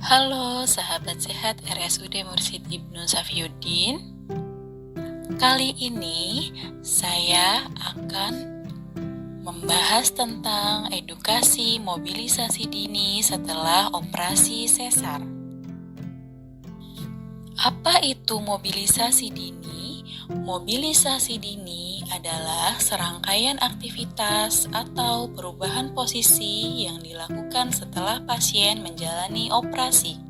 Halo sahabat sehat RSUD Mursyid Ibnu Safiyuddin. Kali ini saya akan membahas tentang edukasi mobilisasi dini setelah operasi sesar. Apa itu mobilisasi dini? Mobilisasi dini adalah serangkaian aktivitas atau perubahan posisi yang dilakukan setelah pasien menjalani operasi.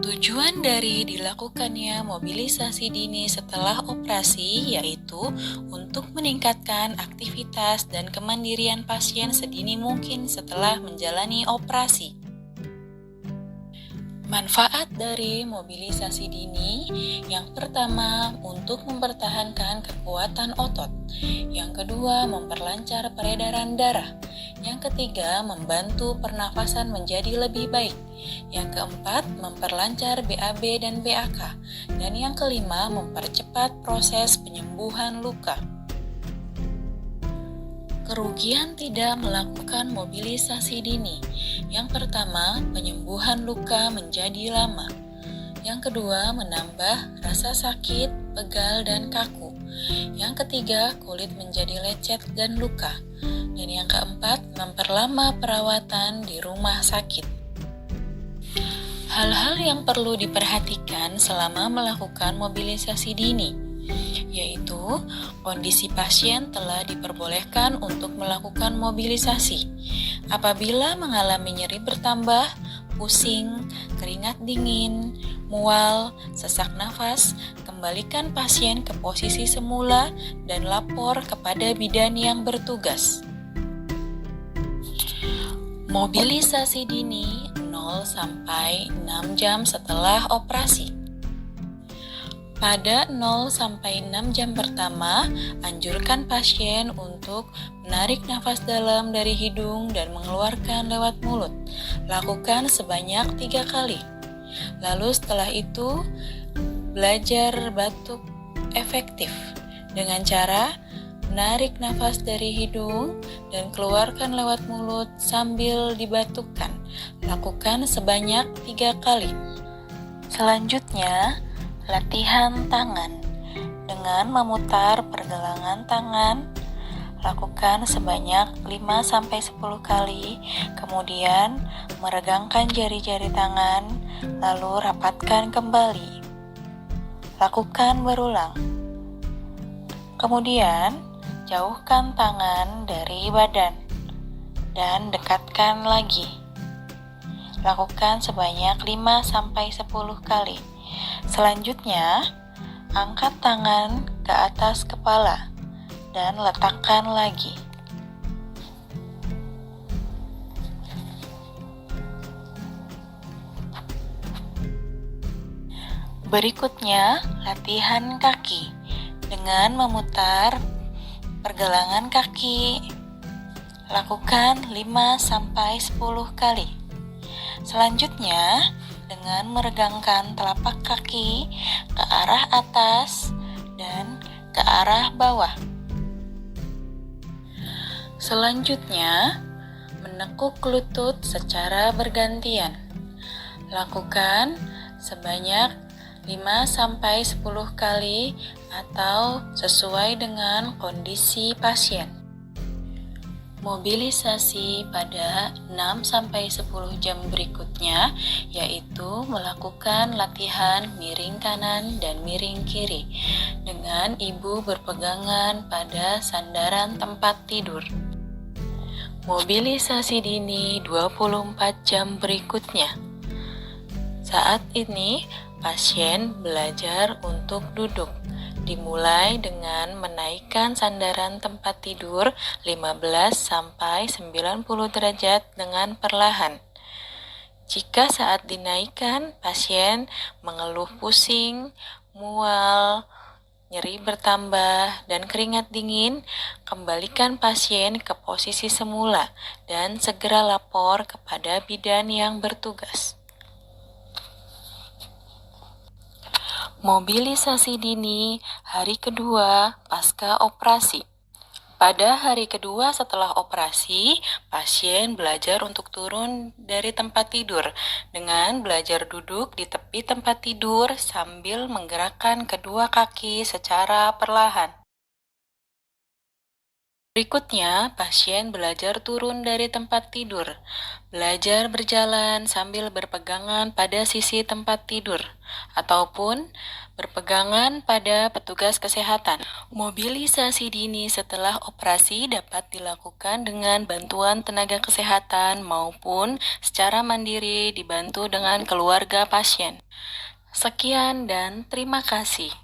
Tujuan dari dilakukannya mobilisasi dini setelah operasi yaitu untuk meningkatkan aktivitas dan kemandirian pasien sedini mungkin setelah menjalani operasi. Manfaat dari mobilisasi dini, yang pertama untuk mempertahankan kekuatan otot, yang kedua memperlancar peredaran darah, yang ketiga membantu pernafasan menjadi lebih baik, yang keempat memperlancar BAB dan BAK, dan yang kelima mempercepat proses penyembuhan luka. Kerugian tidak melakukan mobilisasi dini. Yang pertama, penyembuhan luka menjadi lama. Yang kedua, menambah rasa sakit, pegal, dan kaku. Yang ketiga, kulit menjadi lecet dan luka. Dan yang keempat, memperlama perawatan di rumah sakit. Hal-hal yang perlu diperhatikan selama melakukan mobilisasi dini, yaitu kondisi pasien telah diperbolehkan untuk melakukan mobilisasi. Apabila mengalami nyeri bertambah, pusing, keringat dingin, mual, sesak nafas, kembalikan pasien ke posisi semula dan lapor kepada bidan yang bertugas. Mobilisasi dini 0-6 jam setelah operasi. Pada 0-6 jam pertama, anjurkan pasien untuk menarik nafas dalam dari hidung dan mengeluarkan lewat mulut. Lakukan sebanyak 3 kali. Lalu setelah itu, belajar batuk efektif dengan cara menarik nafas dari hidung dan keluarkan lewat mulut sambil dibatukkan. Lakukan sebanyak 3 kali. Selanjutnya, latihan tangan dengan memutar pergelangan tangan. Lakukan sebanyak 5-10 kali, kemudian meregangkan jari-jari tangan, lalu rapatkan kembali. Lakukan berulang. Kemudian, jauhkan tangan dari badan dan dekatkan lagi. Lakukan sebanyak 5-10 kali. Selanjutnya, angkat tangan ke atas kepala dan letakkan lagi. Berikutnya, latihan kaki dengan memutar pergelangan kaki. Lakukan 5-10 kali. Selanjutnya, dengan meregangkan telapak kaki ke arah atas dan ke arah bawah. Selanjutnya, menekuk lutut secara bergantian. Lakukan sebanyak 5-10 kali atau sesuai dengan kondisi pasien. Mobilisasi pada 6-10 jam berikutnya yaitu melakukan latihan miring kanan dan miring kiri dengan ibu berpegangan pada sandaran tempat tidur. Mobilisasi dini 24 jam berikutnya. Saat ini pasien belajar untuk duduk. Dimulai dengan menaikkan sandaran tempat tidur 15-90 derajat dengan perlahan. Jika saat dinaikkan pasien mengeluh pusing, mual, nyeri bertambah, dan keringat dingin, kembalikan pasien ke posisi semula dan segera lapor kepada bidan yang bertugas. Mobilisasi dini hari kedua pasca operasi. Pada hari kedua setelah operasi, pasien belajar untuk turun dari tempat tidur dengan belajar duduk di tepi tempat tidur sambil menggerakkan kedua kaki secara perlahan. Berikutnya, pasien belajar turun dari tempat tidur, belajar berjalan sambil berpegangan pada sisi tempat tidur, ataupun berpegangan pada petugas kesehatan. Mobilisasi dini setelah operasi dapat dilakukan dengan bantuan tenaga kesehatan maupun secara mandiri dibantu dengan keluarga pasien. Sekian dan terima kasih.